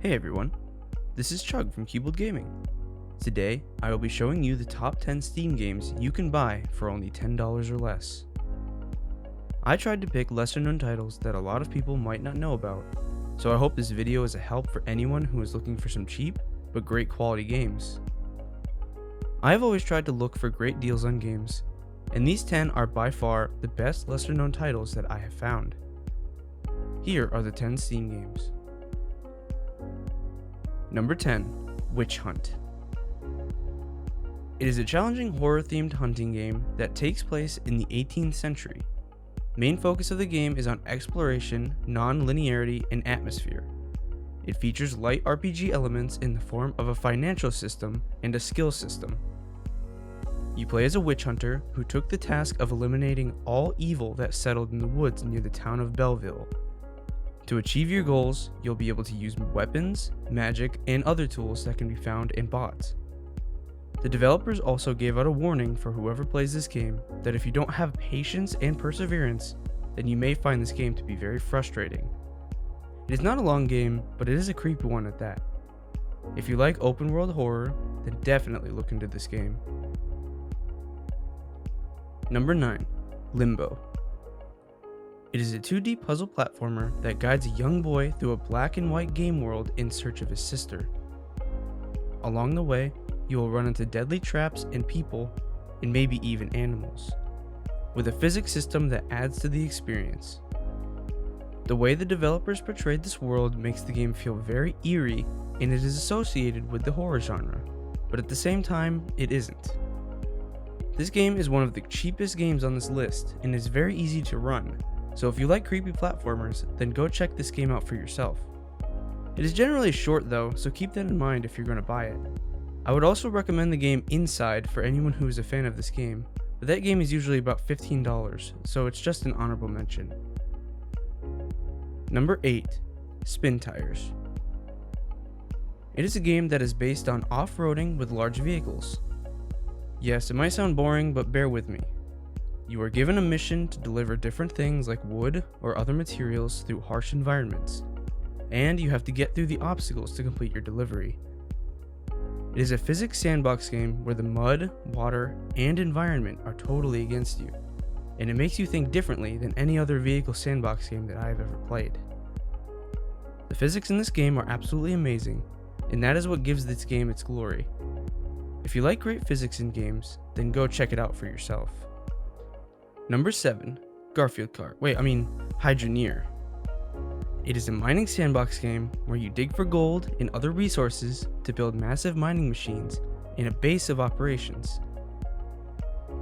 Hey everyone, this is Chug from Keyboard Gaming. Today, I will be showing you the top 10 Steam games you can buy for only $10 or less. I tried to pick lesser known titles that a lot of people might not know about, so I hope this video is a help for anyone who is looking for some cheap but great quality games. I have always tried to look for great deals on games, and these 10 are by far the best lesser known titles that I have found. Here are the 10 Steam games. Number 10, Witch Hunt. It is a challenging horror-themed hunting game that takes place in the 18th century. Main focus of the game is on exploration, non-linearity, and atmosphere. It features light RPG elements in the form of a financial system and a skill system. You play as a witch hunter who took the task of eliminating all evil that settled in the woods near the town of Belleville. To achieve your goals, you'll be able to use weapons, magic, and other tools that can be found in bots. The developers also gave out a warning for whoever plays this game that if you don't have patience and perseverance, then you may find this game to be very frustrating. It is not a long game, but it is a creepy one at that. If you like open world horror, then definitely look into this game. Number 9, Limbo. It is a 2D puzzle platformer that guides a young boy through a black and white game world in search of his sister. Along the way, you will run into deadly traps and people, and maybe even animals, with a physics system that adds to the experience. The way the developers portrayed this world makes the game feel very eerie, and it is associated with the horror genre, but at the same time, it isn't. This game is one of the cheapest games on this list, and is very easy to run. So if you like creepy platformers, then go check this game out for yourself. It is generally short though, so keep that in mind if you're going to buy it. I would also recommend the game Inside for anyone who is a fan of this game, but that game is usually about $15, so it's just an honorable mention. Number 8, Spintires. It is a game that is based on off-roading with large vehicles. Yes, it might sound boring, but bear with me. You are given a mission to deliver different things like wood or other materials through harsh environments, and you have to get through the obstacles to complete your delivery. It is a physics sandbox game where the mud, water, and environment are totally against you, and it makes you think differently than any other vehicle sandbox game that I have ever played. The physics in this game are absolutely amazing, and that is what gives this game its glory. If you like great physics in games, then go check it out for yourself. Number 7, Hydroneer. It is a mining sandbox game where you dig for gold and other resources to build massive mining machines in a base of operations.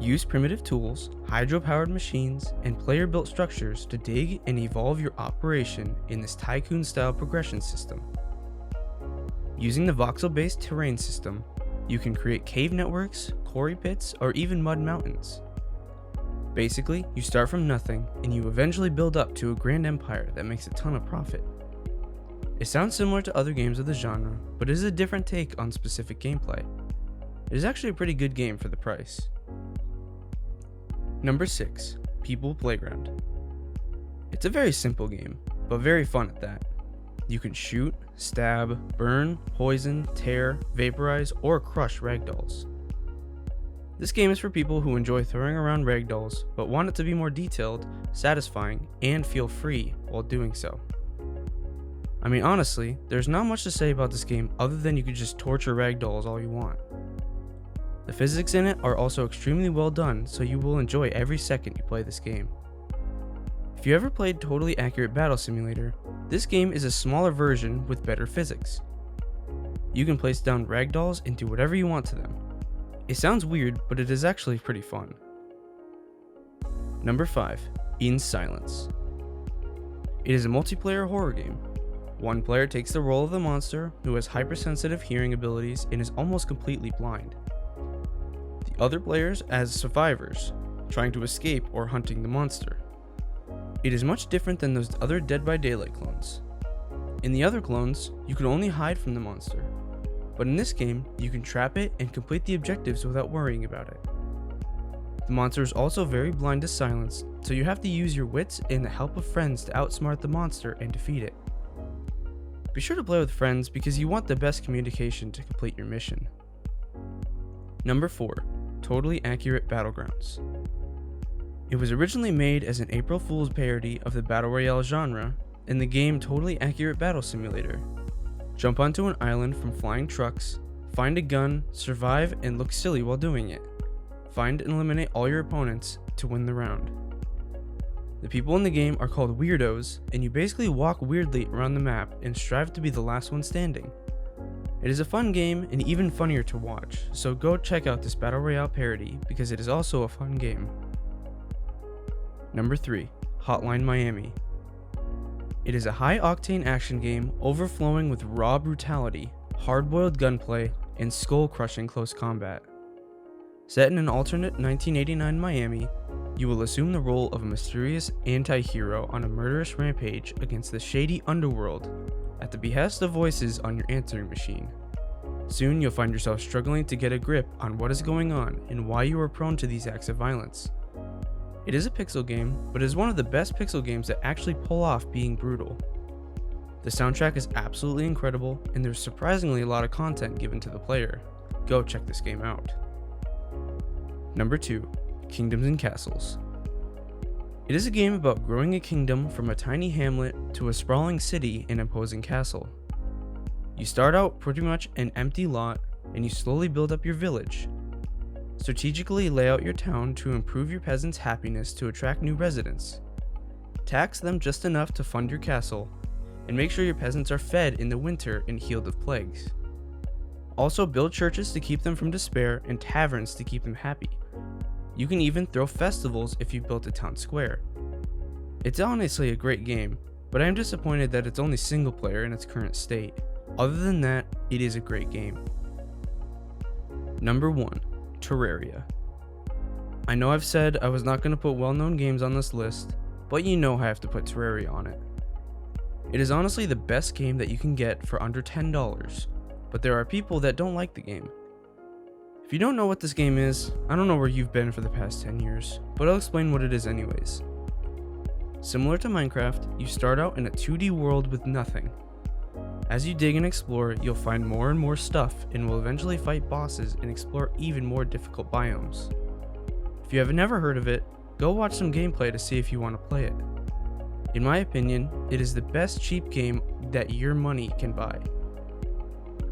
Use primitive tools, hydro-powered machines, and player-built structures to dig and evolve your operation in this tycoon-style progression system. Using the voxel-based terrain system, you can create cave networks, quarry pits, or even mud mountains. Basically, you start from nothing, and you eventually build up to a grand empire that makes a ton of profit. It sounds similar to other games of the genre, but it is a different take on specific gameplay. It is actually a pretty good game for the price. Number 6, People Playground. It's a very simple game, but very fun at that. You can shoot, stab, burn, poison, tear, vaporize, or crush ragdolls. This game is for people who enjoy throwing around ragdolls, but want it to be more detailed, satisfying, and feel free while doing so. I mean, honestly, there's not much to say about this game other than you could just torture ragdolls all you want. The physics in it are also extremely well done, so you will enjoy every second you play this game. If you ever played Totally Accurate Battle Simulator, this game is a smaller version with better physics. You can place down ragdolls and do whatever you want to them. It sounds weird, but it is actually pretty fun. Number 5, In Silence. It is a multiplayer horror game. One player takes the role of the monster who has hypersensitive hearing abilities and is almost completely blind. The other players as survivors, trying to escape or hunting the monster. It is much different than those other Dead by Daylight clones. In the other clones, you can only hide from the monster. But in this game, you can trap it and complete the objectives without worrying about it. The monster is also very blind to silence, so you have to use your wits and the help of friends to outsmart the monster and defeat it. Be sure to play with friends because you want the best communication to complete your mission. Number 4. Totally Accurate Battlegrounds. It was originally made as an April Fool's parody of the Battle Royale genre in the game Totally Accurate Battle Simulator. Jump onto an island from flying trucks, find a gun, survive, and look silly while doing it. Find and eliminate all your opponents to win the round. The people in the game are called weirdos, and you basically walk weirdly around the map and strive to be the last one standing. It is a fun game and even funnier to watch, so go check out this Battle Royale parody because it is also a fun game. Number 3. Hotline Miami. It is a high-octane action game overflowing with raw brutality, hard-boiled gunplay, and skull-crushing close combat. Set in an alternate 1989 Miami, you will assume the role of a mysterious anti-hero on a murderous rampage against the shady underworld at the behest of voices on your answering machine. Soon you'll find yourself struggling to get a grip on what is going on and why you are prone to these acts of violence. It is a pixel game, but it is one of the best pixel games that actually pull off being brutal. The soundtrack is absolutely incredible, and there's surprisingly a lot of content given to the player. Go check this game out. Number 2. Kingdoms and Castles. It is a game about growing a kingdom from a tiny hamlet to a sprawling city and imposing castle. You start out pretty much an empty lot, and you slowly build up your village. Strategically lay out your town to improve your peasants' happiness to attract new residents. Tax them just enough to fund your castle, and make sure your peasants are fed in the winter and healed of plagues. Also build churches to keep them from despair and taverns to keep them happy. You can even throw festivals if you built a town square. It's honestly a great game, but I am disappointed that it's only single player in its current state. Other than that, it is a great game. Number 1. Terraria. I know I've said I was not going to put well-known games on this list, but you know I have to put Terraria on it. It is honestly the best game that you can get for under $10, but there are people that don't like the game. If you don't know what this game is, I don't know where you've been for the past 10 years, but I'll explain what it is anyways. Similar to Minecraft, you start out in a 2D world with nothing. As you dig and explore, you'll find more and more stuff and will eventually fight bosses and explore even more difficult biomes. If you have never heard of it, go watch some gameplay to see if you want to play it. In my opinion, it is the best cheap game that your money can buy.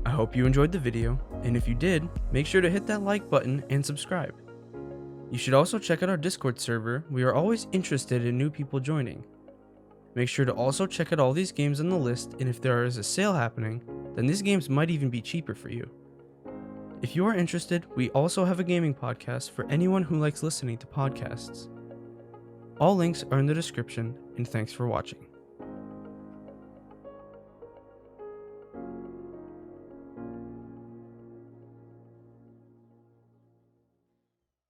I hope you enjoyed the video, and if you did, make sure to hit that like button and subscribe. You should also check out our Discord server. We are always interested in new people joining. Make sure to also check out all these games on the list, and if there is a sale happening, then these games might even be cheaper for you. If you are interested, we also have a gaming podcast for anyone who likes listening to podcasts. All links are in the description, and thanks for watching.